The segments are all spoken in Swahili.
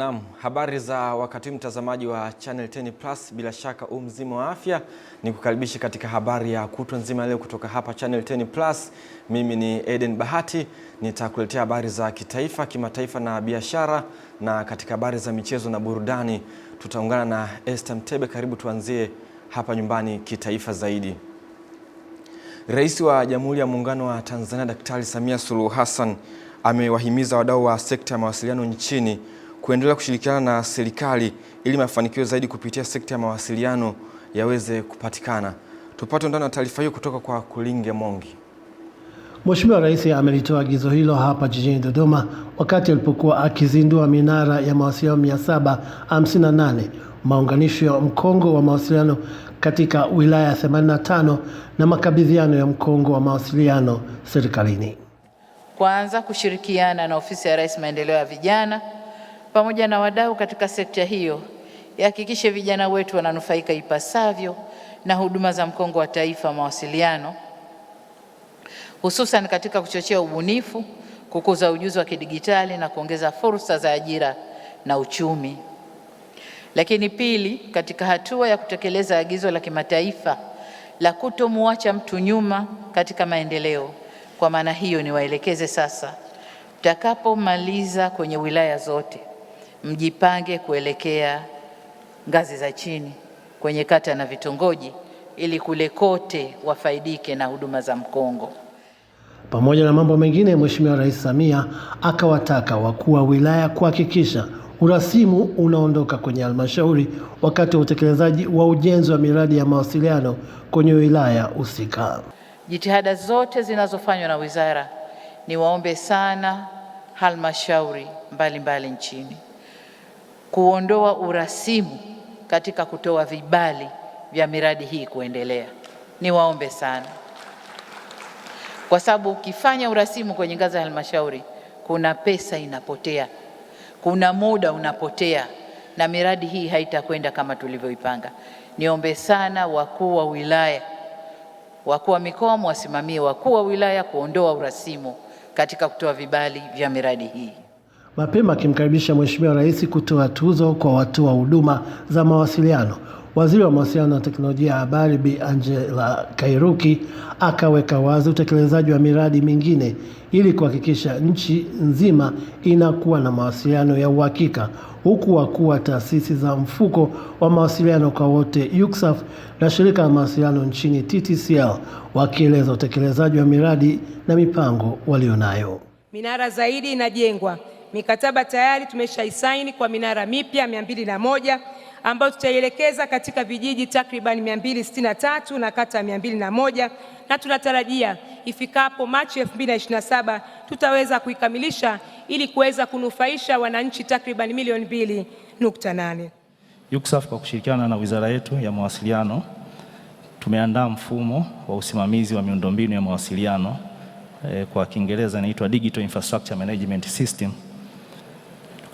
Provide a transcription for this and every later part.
Naam, habari za wakati mtazamaji wa Channel 10 Plus, bila shaka mzima wa afya. Nikukaribisha katika habari ya kutwa nzima leo kutoka hapa Channel 10 Plus. Mimi ni Eden Bahati, nitakuletea habari za kitaifa, kimataifa na biashara, na katika habari za michezo na burudani tutaungana na Esther Mtebe. Karibu tuanzie hapa nyumbani kitaifa zaidi. Rais wa Jamhuri ya Muungano wa Tanzania Daktari Samia Suluhu Hassan amewahimiza wadau wa sekta ya mawasiliano nchini kuendelea kushirikiana na serikali ili mafanikio zaidi kupitia sekta ya mawasiliano yaweze kupatikana. Tupate undani wa taarifa hiyo kutoka kwa Kulinge Mongi. Mheshimiwa Rais amelitoa agizo hilo hapa jijini Dodoma wakati alipokuwa akizindua minara ya mawasiliano 758, maunganisho ya mkongo wa mawasiliano katika wilaya 85 na makabidhiano ya mkongo wa mawasiliano serikalini. Kwanza, kushirikiana na Ofisi ya Rais Maendeleo ya Vijana pamoja na wadau katika sekta hiyo ihakikishe vijana wetu wananufaika ipasavyo na huduma za mkongo wa taifa mawasiliano, hususan katika kuchochea ubunifu, kukuza ujuzi wa kidigitali na kuongeza fursa za ajira na uchumi. Lakini pili, katika hatua ya kutekeleza agizo la kimataifa la kutomwacha mtu nyuma katika maendeleo, kwa maana hiyo niwaelekeze sasa, mtakapomaliza kwenye wilaya zote mjipange kuelekea ngazi za chini kwenye kata na vitongoji ili kule kote wafaidike na huduma za mkongo. Pamoja na mambo mengine, Mheshimiwa Rais Samia akawataka wakuu wa wilaya kuhakikisha urasimu unaondoka kwenye halmashauri wakati wa utekelezaji wa ujenzi wa miradi ya mawasiliano kwenye wilaya husika. Jitihada zote zinazofanywa na wizara, niwaombe sana halmashauri mbalimbali nchini kuondoa urasimu katika kutoa vibali vya miradi hii kuendelea. Niwaombe sana, kwa sababu ukifanya urasimu kwenye ngazi ya halmashauri, kuna pesa inapotea, kuna muda unapotea, na miradi hii haitakwenda kama tulivyoipanga. Niombe sana wakuu wa wilaya, wakuu wa mikoa mwasimamie wakuu wa wilaya kuondoa urasimu katika kutoa vibali vya miradi hii. Mapema akimkaribisha Mheshimiwa Rais kutoa tuzo kwa watoa huduma za mawasiliano, Waziri wa Mawasiliano na Teknolojia ya Habari Bi Angela Kairuki akaweka wazi utekelezaji wa miradi mingine ili kuhakikisha nchi nzima inakuwa na mawasiliano ya uhakika, huku wakuu wa taasisi za mfuko wa mawasiliano kwa wote UCSAF na shirika la mawasiliano nchini TTCL wakieleza utekelezaji wa miradi na mipango walionayo. Minara zaidi inajengwa. Mikataba tayari tumeshaisaini kwa minara mipya 201 ambayo tutaielekeza katika vijiji takriban 263 na kata 201, na tunatarajia ifikapo Machi 2027 tutaweza kuikamilisha ili kuweza kunufaisha wananchi takriban milioni 2.8. UCSAF kwa kushirikiana na wizara yetu ya mawasiliano tumeandaa mfumo wa usimamizi wa miundombinu ya mawasiliano, kwa Kiingereza inaitwa Digital Infrastructure Management System.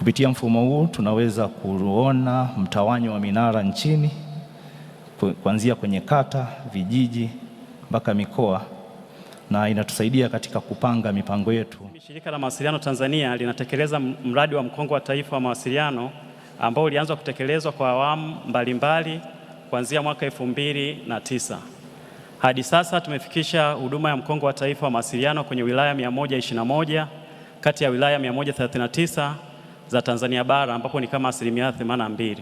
Kupitia mfumo huu tunaweza kuona mtawanyo wa minara nchini kuanzia kwenye kata, vijiji mpaka mikoa, na inatusaidia katika kupanga mipango yetu. Shirika la Mawasiliano Tanzania linatekeleza mradi wa mkongo wa taifa wa mawasiliano ambao ulianza kutekelezwa kwa awamu mbalimbali kuanzia mwaka 2009. Hadi sasa tumefikisha huduma ya mkongo wa taifa wa mawasiliano kwenye wilaya 121 kati ya wilaya 139 za Tanzania bara, ambapo ni kama 82%.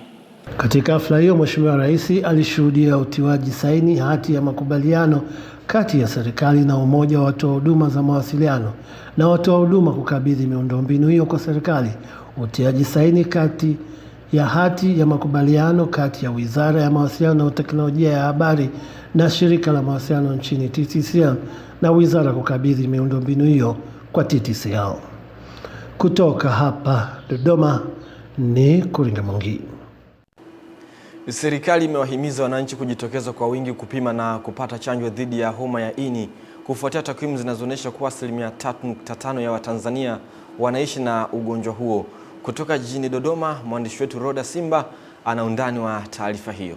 Katika hafla hiyo, Mheshimiwa Rais alishuhudia utiwaji saini hati ya makubaliano kati ya serikali na umoja wa watoa huduma za mawasiliano na watoa huduma kukabidhi miundombinu hiyo kwa serikali. Utiaji saini kati ya hati ya makubaliano kati ya Wizara ya Mawasiliano na Teknolojia ya Habari na shirika la mawasiliano nchini TTCL na wizara kukabidhi miundombinu hiyo kwa TTCL. Kutoka hapa Dodoma ni Kulinge Mongi. Serikali imewahimiza wananchi kujitokeza kwa wingi kupima na kupata chanjo dhidi ya homa ya ini kufuatia takwimu zinazoonyesha kuwa 3.5% ya Watanzania wanaishi na ugonjwa huo. Kutoka jijini Dodoma, mwandishi wetu Roda Simba ana undani wa taarifa hiyo.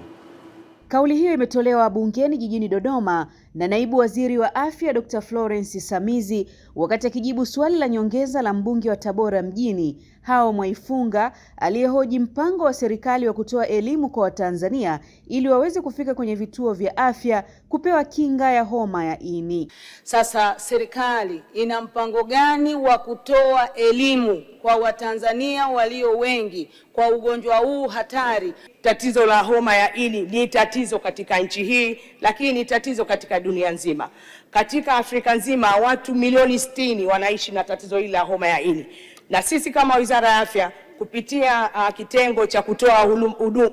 Kauli hiyo imetolewa bungeni jijini Dodoma na naibu waziri wa afya Dr. Florence Samizi wakati akijibu swali la nyongeza la mbunge wa Tabora mjini Hao Mwaifunga aliyehoji mpango wa serikali wa kutoa elimu kwa Watanzania ili waweze kufika kwenye vituo vya afya kupewa kinga ya homa ya ini. Sasa serikali ina mpango gani wa kutoa elimu kwa Watanzania walio wengi kwa ugonjwa huu hatari? Tatizo la homa ya ini ni tatizo katika nchi hii, lakini ni tatizo katika dunia nzima. Katika Afrika nzima watu milioni 60 wanaishi na tatizo hili la homa ya ini. Na sisi kama Wizara ya Afya kupitia kitengo cha kutoa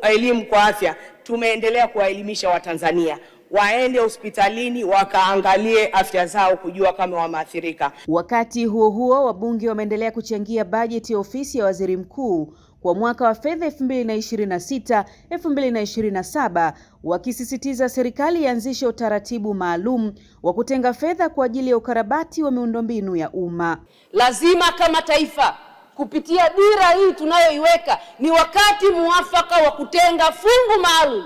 elimu kwa afya tumeendelea kuwaelimisha Watanzania waende hospitalini wakaangalie afya zao kujua kama wameathirika. Wakati huo huo, wabunge wameendelea kuchangia bajeti ya ofisi ya Waziri Mkuu kwa mwaka wa fedha 2026-2027 wakisisitiza serikali ianzishe utaratibu maalum wa kutenga fedha kwa ajili ya ukarabati wa miundombinu ya umma. Lazima kama taifa kupitia dira hii tunayoiweka ni wakati muafaka wa kutenga fungu maalum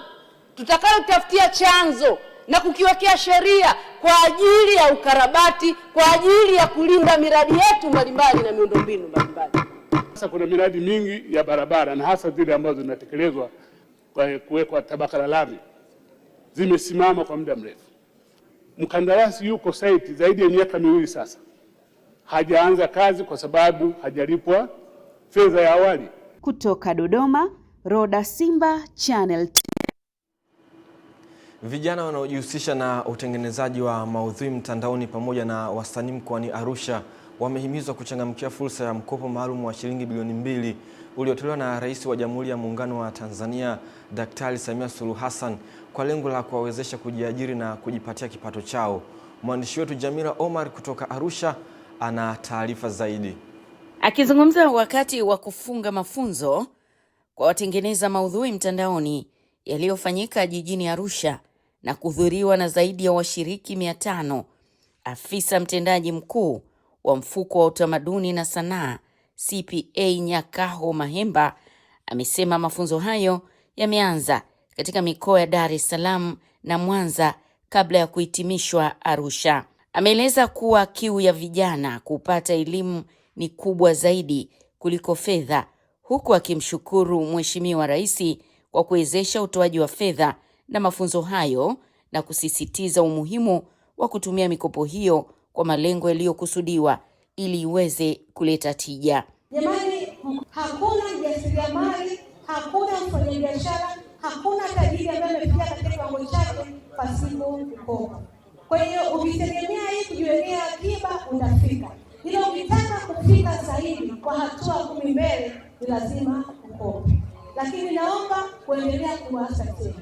tutakayotafutia chanzo na kukiwekea sheria kwa ajili ya ukarabati, kwa ajili ya kulinda miradi yetu mbalimbali na miundombinu mbalimbali. Sasa kuna miradi mingi ya barabara na hasa zile ambazo zinatekelezwa kwa kuwekwa tabaka la lami zimesimama kwa muda mrefu. Mkandarasi yuko site zaidi ya miaka 2 sasa, hajaanza kazi kwa sababu hajalipwa fedha ya awali. Kutoka Dodoma, Roda Simba, Channel. Vijana wanaojihusisha na utengenezaji wa maudhui mtandaoni pamoja na wasanii mkoani Arusha wamehimizwa kuchangamkia fursa ya mkopo maalum wa shilingi bilioni 2 uliotolewa na Rais wa Jamhuri ya Muungano wa Tanzania Daktari Samia Suluhu Hassan kwa lengo la kuwawezesha kujiajiri na kujipatia kipato chao. Mwandishi wetu Jamila Omar kutoka Arusha ana taarifa zaidi. Akizungumza wakati wa kufunga mafunzo kwa watengeneza maudhui mtandaoni yaliyofanyika jijini Arusha na kuhudhuriwa na zaidi ya washiriki 500, afisa mtendaji mkuu wa Mfuko wa Utamaduni na Sanaa CPA Nyakaho Mahemba amesema mafunzo hayo yameanza katika mikoa ya Dar es Salaam na Mwanza kabla ya kuhitimishwa Arusha. Ameeleza kuwa kiu ya vijana kupata elimu ni kubwa zaidi kuliko fedha, huku akimshukuru Mheshimiwa Rais kwa kuwezesha utoaji wa fedha na mafunzo hayo na kusisitiza umuhimu wa kutumia mikopo hiyo kwa malengo yaliyokusudiwa ili iweze kuleta tija. Jamani, hakuna mjasiriamali, hakuna mfanyabiashara, hakuna tajiri ambaye amefikia katika kiwango chake pasipo kukopa. Kwa hiyo ukitegemea hii kujiwekea akiba utafika. Ila ukitaka kufika zaidi kwa hatua 10 mbele ni lazima ukope. Lakini naomba kuendelea kuwasa tena.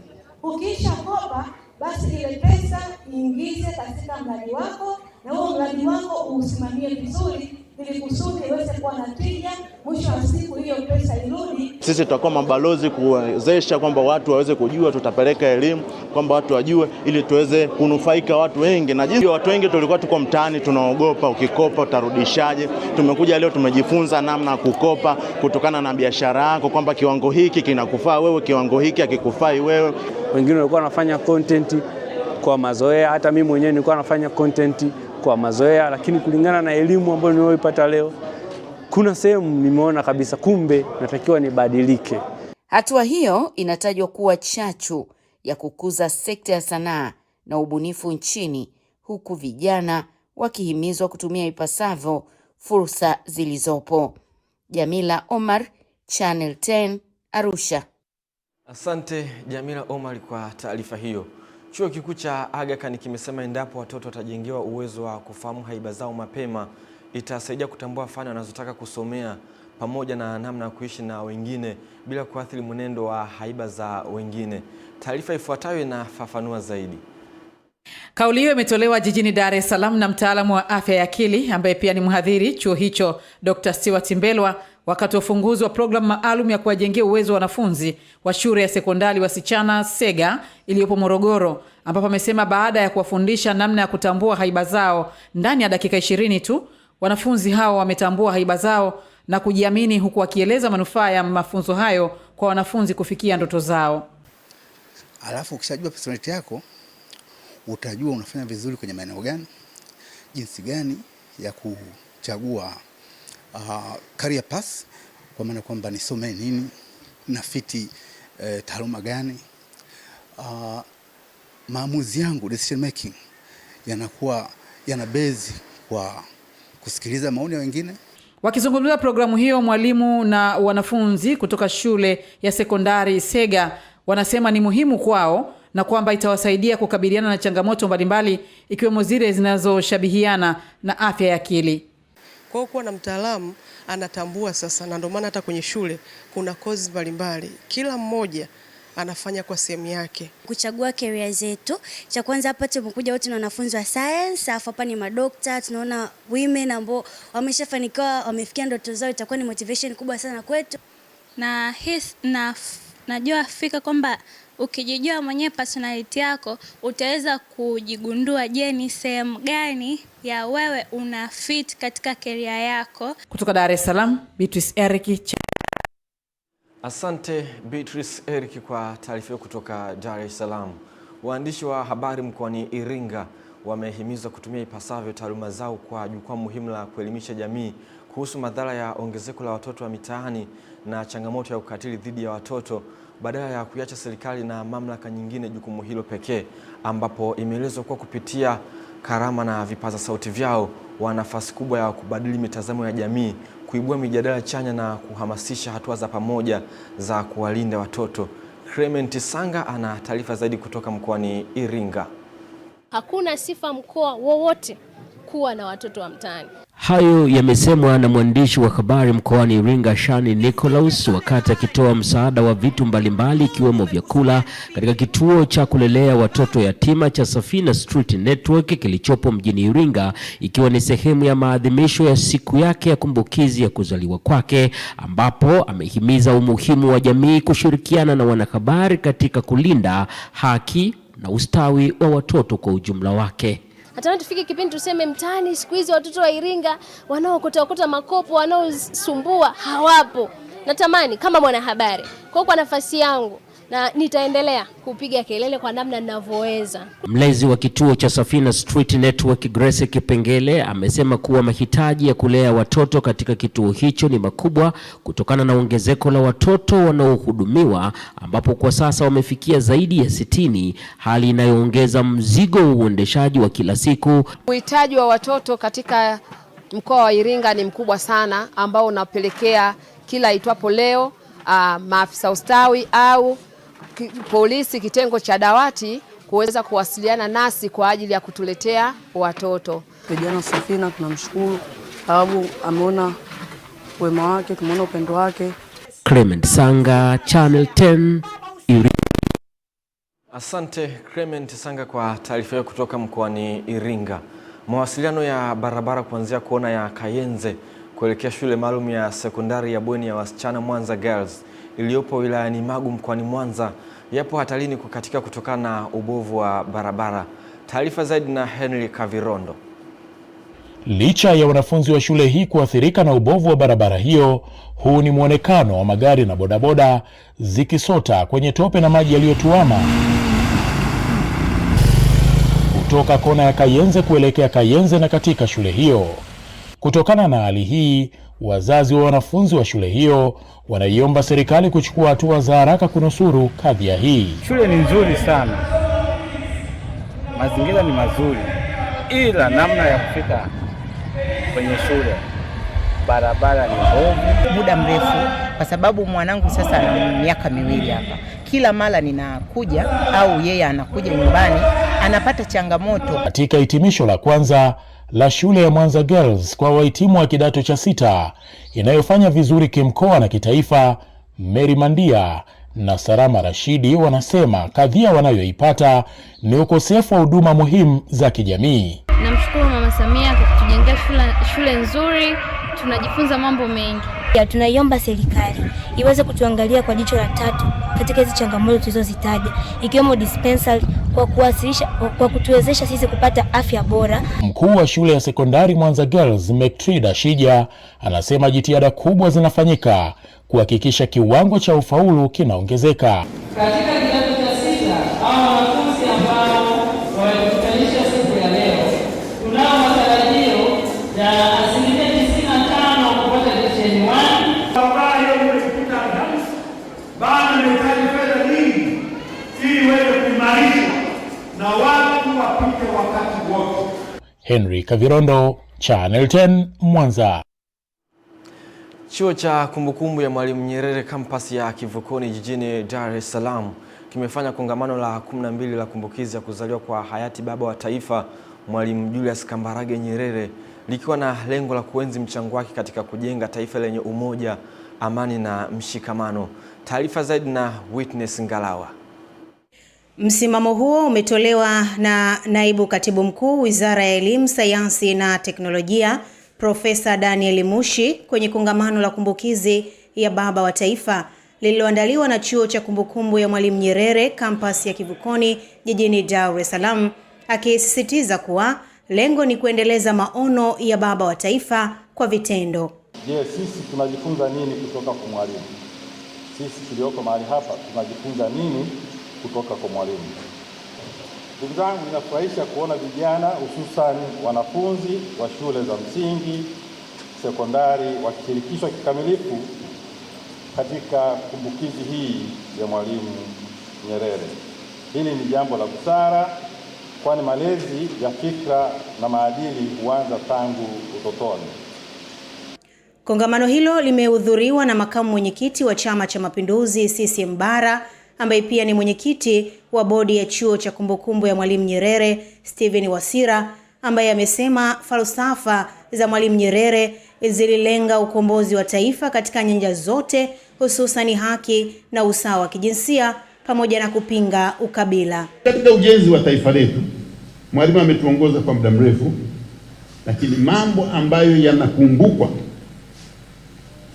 Ukiisha kopa basi ile pesa iingize katika mradi wako na huo mradi wako usimamie vizuri ili kusudi iweze kuwa na tija, mwisho wa siku hiyo pesa irudi. Sisi tutakuwa mabalozi kuwezesha kwamba watu waweze kujua, tutapeleka elimu kwamba watu wajue ili tuweze kunufaika watu wengi. Na jinsi watu wengi tulikuwa tuko mtaani tunaogopa, ukikopa utarudishaje. Tumekuja leo tumejifunza namna ya kukopa kutokana na biashara yako kwamba kiwango hiki kinakufaa wewe, kiwango hiki hakikufai wewe. Wengine walikuwa wanafanya content kwa mazoea, hata mimi mwenyewe nilikuwa nafanya content kwa mazoea, lakini kulingana na elimu ambayo niliyoipata leo, kuna sehemu nimeona kabisa kumbe natakiwa nibadilike. Hatua hiyo inatajwa kuwa chachu ya kukuza sekta ya sanaa na ubunifu nchini, huku vijana wakihimizwa kutumia ipasavyo fursa zilizopo. Jamila Omar, Channel 10, Arusha. Asante Jamila Omar kwa taarifa hiyo. Chuo Kikuu cha Aga Khan kimesema endapo watoto watajengewa uwezo wa kufahamu haiba zao mapema, itasaidia kutambua fani wanazotaka kusomea pamoja na namna ya kuishi na wengine bila kuathiri mwenendo wa haiba za wengine. Taarifa ifuatayo inafafanua zaidi. Kauli hiyo imetolewa jijini Dar es Salaam na mtaalamu wa afya ya akili ambaye pia ni mhadhiri chuo hicho, Dr. Stewart Mbelwa, wakati wa ufunguzi wa programu maalum ya kuwajengea uwezo wanafunzi wa shule ya sekondari wasichana Sega iliyopo Morogoro, ambapo amesema baada ya kuwafundisha namna ya kutambua haiba zao ndani ya dakika 20 tu, wanafunzi hao wametambua haiba zao na kujiamini, huku wakieleza manufaa ya mafunzo hayo kwa wanafunzi kufikia ndoto zao. Alafu ukishajua personality yako, utajua unafanya vizuri kwenye maeneo gani, jinsi gani ya kuchagua career path kwa maana kwamba nisome nini, nafiti taaluma gani. Maamuzi yangu, decision making, yanakuwa yana base kwa kusikiliza maoni ya wengine. Wakizungumzia programu hiyo, mwalimu na wanafunzi kutoka shule ya sekondari Sega wanasema ni muhimu kwao na kwamba itawasaidia kukabiliana na changamoto mbalimbali ikiwemo zile zinazoshabihiana na afya ya akili. Kwa hiyo kuwa na mtaalamu anatambua sasa, na ndio maana hata kwenye shule kuna kozi mbalimbali, kila mmoja anafanya kwa sehemu yake. Kuchagua career zetu, cha kwanza hapa tumekuja wote na wanafunzi wa science, afu hapa ni madokta, tunaona women ambao wameshafanikiwa, wamefikia ndoto zao, itakuwa ni motivation kubwa sana kwetu. Na najua fika kwamba ukijijua mwenyewe personality yako, utaweza kujigundua je, ni sehemu gani ya wewe una fit katika career yako. Kutoka Dar es Salaam, Beatrice Eric. Asante Beatrice Eric kwa taarifa kutoka Dar es Salaam. Waandishi wa habari mkoani Iringa wamehimizwa kutumia ipasavyo taaluma zao kwa jukwaa muhimu la kuelimisha jamii kuhusu madhara ya ongezeko la watoto wa mitaani na changamoto ya ukatili dhidi ya watoto, badala ya kuiacha serikali na mamlaka nyingine jukumu hilo pekee, ambapo imeelezwa kuwa kupitia karama na vipaza sauti vyao wana nafasi kubwa ya kubadili mitazamo ya jamii, kuibua mijadala chanya na kuhamasisha hatua za pamoja za kuwalinda watoto. Clement Sanga ana taarifa zaidi kutoka mkoani Iringa. Hakuna sifa mkoa wowote kuwa na watoto wa mtaani. Hayo yamesemwa na mwandishi wa habari mkoani Iringa Shani Nicholas wakati akitoa msaada wa vitu mbalimbali ikiwemo vyakula katika kituo cha kulelea watoto yatima cha Safina Street Network kilichopo mjini Iringa, ikiwa ni sehemu ya maadhimisho ya siku yake ya kumbukizi ya kuzaliwa kwake, ambapo amehimiza umuhimu wa jamii kushirikiana na wanahabari katika kulinda haki na ustawi wa watoto kwa ujumla wake. Hata tufike kipindi tuseme mtaani siku hizi watoto wa Iringa wanaokota makopo, wanaosumbua hawapo. Natamani kama mwanahabari kwa nafasi yangu na nitaendelea kupiga kelele kwa namna ninavyoweza. Mlezi wa kituo cha Safina Street Network Grace Kipengele amesema kuwa mahitaji ya kulea watoto katika kituo hicho ni makubwa kutokana na ongezeko la watoto wanaohudumiwa, ambapo kwa sasa wamefikia zaidi ya 60, hali inayoongeza mzigo wa uendeshaji wa kila siku. Uhitaji wa watoto katika mkoa wa Iringa ni mkubwa sana, ambao unapelekea kila itwapo leo maafisa ustawi au polisi kitengo cha dawati kuweza kuwasiliana nasi kwa ajili ya kutuletea watoto. Vijana Safina tunamshukuru sababu ameona wema wake, tumeona upendo wake. Clement Sanga, Channel 10, Iringa. Asante Clement Sanga kwa taarifa hiyo kutoka mkoani Iringa. Mawasiliano ya barabara kuanzia kona ya Kayenze kuelekea shule maalum ya sekondari ya bweni ya wasichana Mwanza Girls iliyopo wilayani Magu mkoani Mwanza yapo hatarini kukatika kutokana na ubovu wa barabara. Taarifa zaidi na Henry Kavirondo. Licha ya wanafunzi wa shule hii kuathirika na ubovu wa barabara hiyo, huu ni muonekano wa magari na bodaboda zikisota kwenye tope na maji yaliyotuama kutoka kona ya Kayenze kuelekea Kayenze na katika shule hiyo. Kutokana na hali hii, wazazi wa wanafunzi wa shule hiyo wanaiomba serikali kuchukua hatua za haraka kunusuru kadhia hii. Shule ni nzuri sana, mazingira ni mazuri, ila namna ya kufika kwenye shule barabara ni mbovu. Muda mrefu kwa sababu mwanangu sasa ana miaka 2 hapa. Kila mara ninakuja au yeye anakuja nyumbani anapata changamoto. Katika hitimisho la kwanza la shule ya Mwanza Girls kwa wahitimu wa kidato cha 6 inayofanya vizuri kimkoa na kitaifa, Mary Mandia na Sarama Rashidi wanasema kadhia wanayoipata ni ukosefu wa huduma muhimu za kijamii. Namshukuru Mama Samia kwa kutujengea shule nzuri, tunajifunza mambo mengi. Ya tunaiomba serikali iweze kutuangalia kwa jicho la tatu katika hizo changamoto tulizozitaja, ikiwemo dispensary kwa kutuwezesha sisi kupata afya bora. Mkuu wa shule ya sekondari Mwanza Girls Mektrida Shija anasema jitihada kubwa zinafanyika kuhakikisha kiwango cha ufaulu kinaongezeka. Katika kidato cha 6 au wanafunzi ambao wamekutanisha siku ya leo, tunao matarajio ya 95% kupata division 1. wapite wakati wote. Henry Kavirondo, Channel 10, Mwanza. Chuo cha kumbukumbu ya Mwalimu Nyerere kampasi ya Kivukoni jijini Dar es Salaam kimefanya kongamano la 12 la kumbukizi ya kuzaliwa kwa hayati baba wa taifa Mwalimu Julius Kambarage Nyerere, likiwa na lengo la kuenzi mchango wake katika kujenga taifa lenye umoja, amani na mshikamano. Taarifa zaidi na Witness Ngalawa. Msimamo huo umetolewa na Naibu Katibu Mkuu Wizara ya Elimu, Sayansi na Teknolojia, Profesa Daniel Mushi kwenye kongamano la kumbukizi ya baba wa taifa lililoandaliwa na Chuo cha Kumbukumbu ya Mwalimu Nyerere kampasi ya Kivukoni jijini Dar es Salaam, akisisitiza kuwa lengo ni kuendeleza maono ya baba wa taifa kwa vitendo. Je, sisi tunajifunza nini kutoka kwa mwalimu? Sisi tulioko mahali hapa tunajifunza nini kutoka kwa mwalimu? Ndugu zangu, ninafurahisha kuona vijana hususan wanafunzi wa shule za msingi, sekondari wakishirikishwa kikamilifu katika kumbukizi hii ya Mwalimu Nyerere. Hili ni jambo la busara, kwani malezi ya fikra na maadili huanza tangu utotoni. Kongamano hilo limehudhuriwa na makamu mwenyekiti wa Chama cha Mapinduzi CCM Bara, ambaye pia ni mwenyekiti wa bodi ya Chuo cha Kumbukumbu ya Mwalimu Nyerere, Steven Wasira, ambaye amesema falsafa za Mwalimu Nyerere zililenga ukombozi wa taifa katika nyanja zote, hususan haki na usawa wa kijinsia pamoja na kupinga ukabila. Katika ujenzi wa taifa letu, Mwalimu ametuongoza kwa muda mrefu, lakini mambo ambayo yanakumbukwa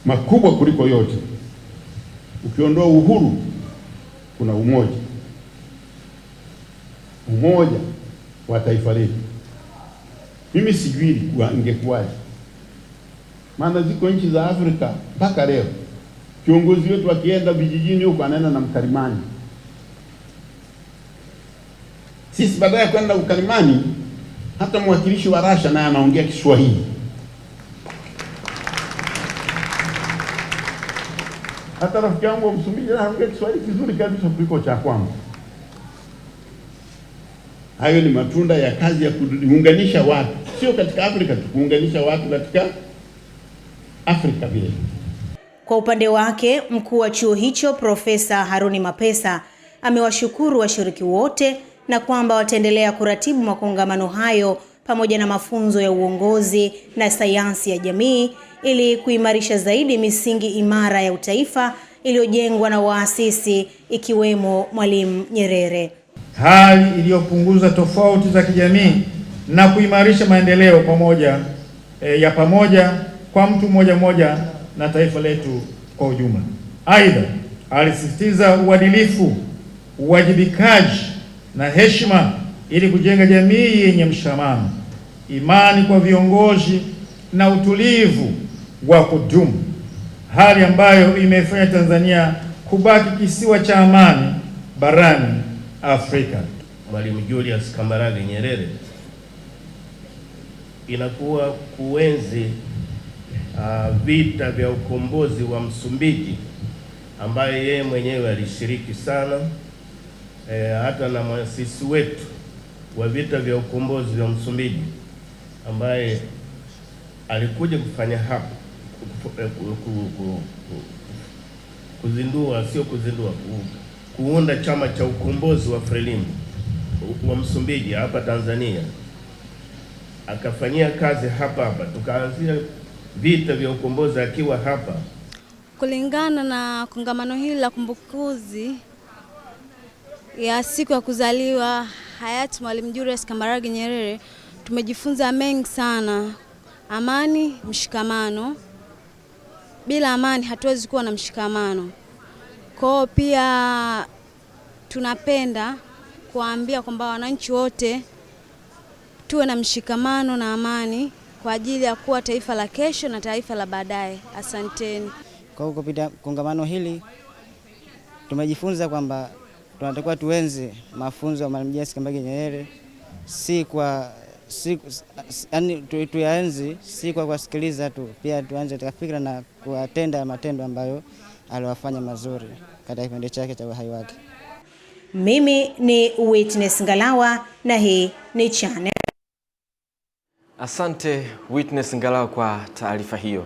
makubwa kuliko yote, ukiondoa uhuru, kuna umoja wa taifa letu. Mimi sijui ingekuwaje, maana ziko nchi za Afrika mpaka leo kiongozi wetu akienda vijijini huko anaenda na mkalimani. Sisi baada ya kwenda ukalimani, hata mwakilishi wa Russia naye anaongea Kiswahili. Hata rafiki yangu wa Msumbiji anaongea Kiswahili vizuri kabisa kuliko cha kwangu. Hayo ni matunda ya kazi ya kuunganisha watu, sio katika Afrika tu, kuunganisha watu katika Afrika vile. Kwa upande wake, mkuu wa chuo hicho Profesa Haruni Mapesa amewashukuru washiriki wote na kwamba wataendelea kuratibu makongamano hayo pamoja na mafunzo ya uongozi na sayansi ya jamii ili kuimarisha zaidi misingi imara ya utaifa iliyojengwa na waasisi ikiwemo Mwalimu Nyerere. Hali iliyopunguza tofauti za kijamii na kuimarisha maendeleo pamoja kwa mtu mmoja na taifa letu kwa ujumla. Aidha, alisisitiza uadilifu, uwajibikaji na heshima ili kujenga jamii yenye mshikamano, imani kwa viongozi na utulivu wa kudumu, hali ambayo imefanya Tanzania kubaki kisiwa cha amani barani Afrika. Mwalimu Julius Kambarage Nyerere inakuwa kuenzi vita vya ukombozi wa Msumbiji, ambaye yeye mwenyewe alishiriki sana, hata na mwasisi wetu wa vita vya ukombozi wa Msumbiji ambaye alikuja kufanya hapa kuunda chama cha ukombozi wa Frelimo wa Msumbiji hapa Tanzania. Akafanyia kazi hapa, tukaanzia vita vya ukombozi akiwa hapa. Kulingana na kongamano hili la kumbukizi ya siku ya kuzaliwa hayati Mwalimu Julius Kambarage Nyerere, tumejifunza mengi sana. Amani, mshikamano. Bila amani hatuwezi kuwa na mshikamano. Kwa pia tunapenda kuambia kwamba wananchi wote tuwe na mshikamano na amani kwa ajili ya kuwa taifa la kesho na taifa la baadaye. Asanteni. Kwa kupitia kongamano hili tumejifunza kwamba tunatakiwa tuenzi mafunzo ya Mwalimu Julius Kambarage Nyerere, tuyaenzi si kwa kusikiliza tu, pia tuanze katika fikra na kuatenda matendo ambayo aliwafanya mazuri katika kipindi chake cha uhai wake. Mimi ni Witness Ngalawa na hii ni Channel. Asante Witness Ngalawa kwa taarifa hiyo.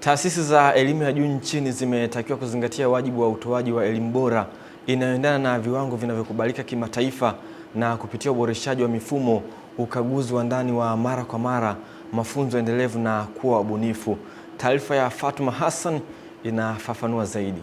Taasisi za elimu ya juu nchini zimetakiwa kuzingatia wajibu wa utoaji wa elimu bora inayoendana na viwango vinavyokubalika kimataifa na kupitia uboreshaji wa mifumo, ukaguzi wa ndani wa mara kwa mara, mafunzo endelevu na kuwa wabunifu. Taarifa ya Fatuma Hassan inafafanua zaidi.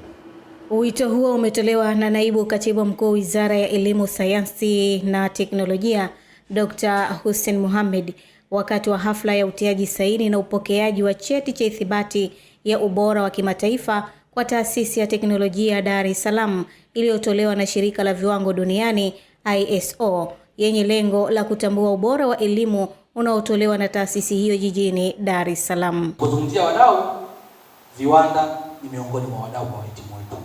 Wito huo umetolewa na Naibu Katibu Mkuu Wizara ya Elimu, Sayansi na Teknolojia, Dr. Hussein Mohamed wakati wa hafla ya utiaji saini na upokeaji wa cheti cha ithibati ya ubora wa kimataifa kwa Taasisi ya Teknolojia Dar es Salaam iliyotolewa na Shirika la Viwango Duniani ISO, yenye lengo la kutambua ubora wa elimu unaotolewa na taasisi hiyo jijini Dar es Salaam. Kuzungumzia wadau, viwanda ni miongoni mwa wadau wa wahitimu wetu.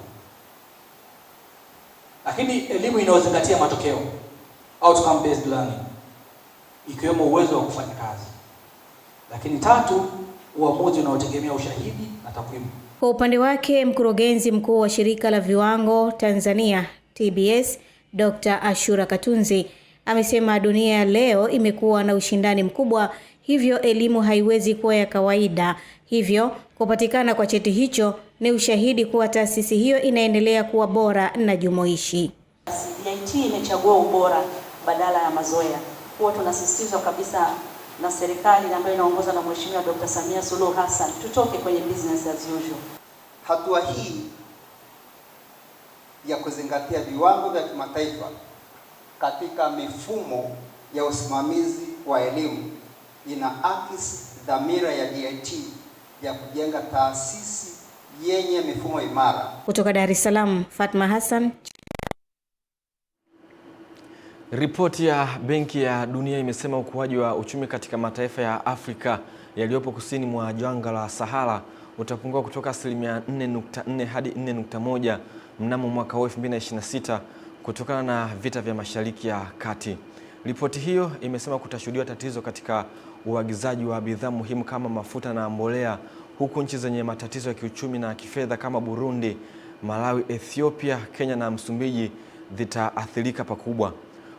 Lakini elimu inayozingatia matokeo, outcome based learning, ikiwemo uwezo wa kufanya kazi. Lakini tatu, uamuzi unaotegemea ushahidi na takwimu. Kwa upande wake, mkurugenzi mkuu wa Shirika la Viwango Tanzania TBS, Dr. Ashura Katunzi, amesema dunia ya leo imekuwa na ushindani mkubwa, hivyo elimu haiwezi kuwa ya kawaida. Hivyo kupatikana kwa cheti hicho ni ushahidi kuwa taasisi hiyo inaendelea kuwa bora na jumuishi. DIT imechagua ubora badala ya mazoea. Huwa tunasisitiza kabisa na serikali ambayo inaongozwa na Mheshimiwa Dr. Samia Suluhu Hassan, tutoke kwenye business as usual. Hatua hii ya kuzingatia viwango vya kimataifa katika mifumo ya usimamizi wa elimu inaakisi dhamira ya DIT ya kujenga taasisi yenye mifumo imara. Kutoka Dar es Salaam, Fatma Hassan. Ripoti ya Benki ya Dunia imesema ukuaji wa uchumi katika mataifa ya Afrika yaliyopo kusini mwa jangwa la Sahara utapungua kutoka 4.4 hadi 4.1 mnamo mwaka 2026 kutokana na vita vya Mashariki ya Kati. Ripoti hiyo imesema kutashuhudiwa tatizo katika uagizaji wa bidhaa muhimu kama mafuta na mbolea, huku nchi zenye matatizo ya kiuchumi na kifedha kama Burundi, Malawi, Ethiopia, Kenya na Msumbiji zitaathirika pakubwa.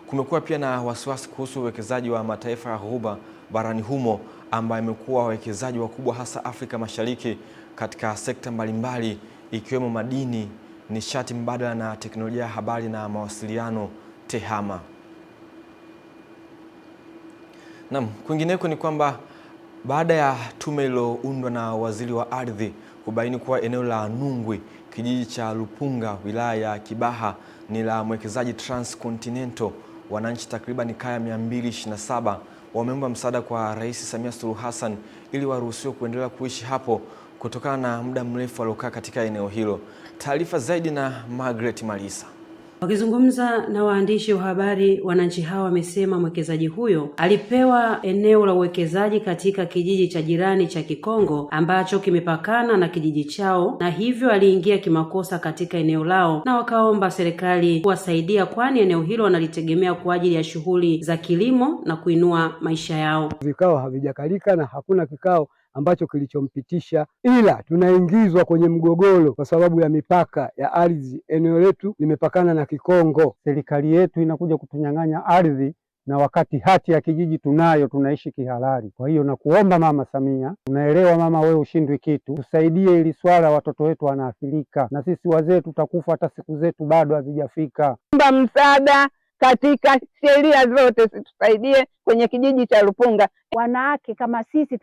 Kumekuwa pia na wasiwasi kuhusu uwekezaji wa mataifa ya Ghuba barani humo ambayo imekuwa wawekezaji wakubwa hasa Afrika Mashariki katika sekta mbalimbali ikiwemo madini, nishati mbadala na teknolojia ya habari na mawasiliano TEHAMA. Naam, kwingineko ni kwamba baada ya tume iliyoundwa na Waziri wa Ardhi kubaini kuwa eneo la Nungwi, kijiji cha Lupunga, wilaya ya Kibaha ni la mwekezaji Transcontinental, wananchi takriban kaya 227 wameomba msaada kwa Rais Samia Suluhu Hassan ili waruhusiwe kuendelea kuishi hapo kutokana na muda mrefu waliokaa katika eneo hilo. Taarifa zaidi na Margaret Malisa. Wakizungumza na waandishi wa habari, wananchi hawa wamesema mwekezaji huyo alipewa eneo la uwekezaji katika kijiji cha jirani cha Kikongo ambacho kimepakana na kijiji chao, na hivyo aliingia kimakosa katika eneo lao, na wakaomba serikali kuwasaidia kwani eneo hilo wanalitegemea kwa ajili ya shughuli za kilimo na kuinua maisha yao. Vikao havijakalika na hakuna kikao ambacho kilichompitisha, ila tunaingizwa kwenye mgogoro kwa sababu ya mipaka ya ardhi. Eneo letu limepakana na Kikongo. Serikali yetu inakuja kutunyang'anya ardhi na wakati hati ya kijiji tunayo, tunaishi kihalali. Kwa hiyo nakuomba Mama Samia, tunaelewa mama, wewe ushindwi kitu, tusaidie ili swala, watoto wetu wanaathirika na sisi wazee tutakufa, hata siku zetu bado hazijafika. Omba msaada katika sheria zote, tusaidie kwenye kijiji cha Lupunga. Wanawake kama sisi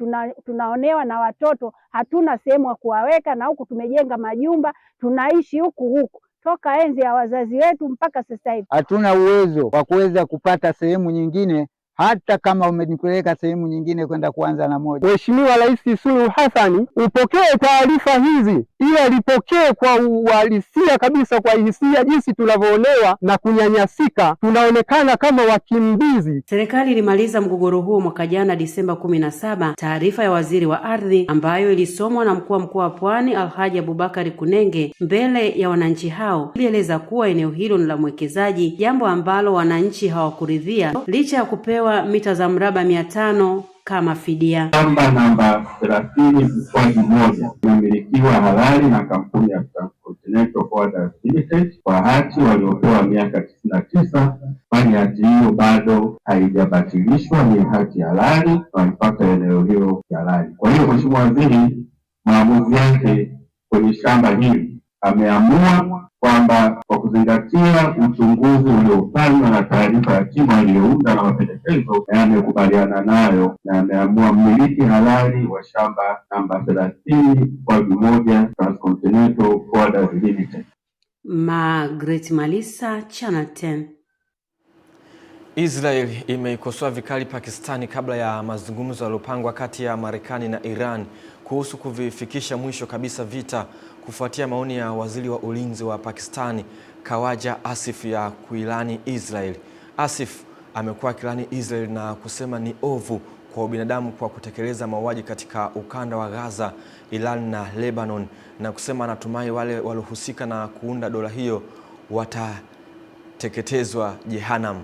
tunaonewa na watoto, hatuna sehemu ya kuwaweka, na huku tumejenga majumba, tunaishi huku toka enzi ya wazazi wetu mpaka sasa hivi. Hatuna uwezo wa kuweza kupata sehemu nyingine, hata kama umenipeleka sehemu nyingine kwenda kuanza na moja. Mheshimiwa Rais Suluhu Hassan, upokee taarifa hizi, ila lipokee kwa uhalisia kabisa, kwa hisia jinsi tunavyoonewa na kunyanyasika, tunaonekana kama wakimbizi. Serikali ilimaliza mgogoro huo mwaka jana Disemba 17. Taarifa ya Waziri wa Ardhi ambayo ilisomwa na mkuu wa mkoa wa Pwani Alhaji Abubakari Kunenge mbele ya wananchi hao ilieleza kuwa eneo hilo ni la mwekezaji, jambo ambalo wananchi hawakuridhia licha ya kupewa mita za mraba 500 kama fidia. Shamba namba 30 mkwaju 1 inamilikiwa halali na kampuni ya Transcontinental Forwarders Limited kwa hati waliopewa miaka 99, kwani hati hiyo bado haijabatilishwa, ni hati halali, walipata eneo hilo halali. Kwa hiyo Mheshimiwa Waziri maamuzi yake kwenye shamba hili ameamua kwamba kwa kuzingatia uchunguzi uliofanywa na taarifa ya timu aliyounda na mapendekezo, amekubaliana nayo na ameamua mmiliki halali wa shamba namba 30/1 Transcontinental Forwarders Limited. Margaret Malisa, Channel 10. Israel imeikosoa vikali Pakistani kabla ya mazungumzo yaliyopangwa kati ya Marekani na Iran kuhusu kuvifikisha mwisho kabisa vita, kufuatia maoni ya waziri wa ulinzi wa Pakistani Khawaja Asif ya kuilani Israel. Asif amekuwa akilani Israel na kusema ni ovu kwa ubinadamu kwa kutekeleza mauaji katika ukanda wa Gaza, Iran na Lebanon, na kusema anatumai wale waliohusika na kuunda dola hiyo watateketezwa Jehannam.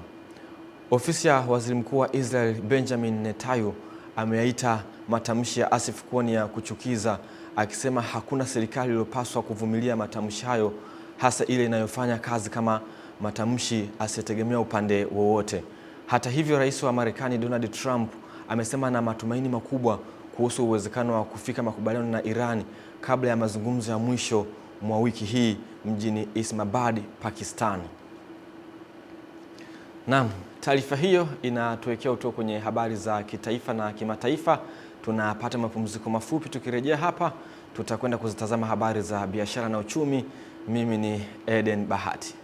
Ofisi ya Waziri Mkuu wa Israel Benjamin Netanyahu ameyaita matamshi ya Asif kuwa ni ya kuchukiza, akisema hakuna serikali iliyopaswa kuvumilia matamshi hayo, hasa ile inayofanya kazi kama matamshi asiyetegemea upande wowote. Hata hivyo, Rais wa Marekani Donald Trump amesema na matumaini makubwa kuhusu uwezekano wa kufika makubaliano na Iran kabla ya mazungumzo ya mwisho mwa wiki hii mjini Islamabad, Pakistan. Naam, taarifa hiyo inatuwekea uto kwenye habari za kitaifa na kimataifa. Tunapata mapumziko mafupi, tukirejea hapa tutakwenda kuzitazama habari za biashara na uchumi. Mimi ni Eden Bahati.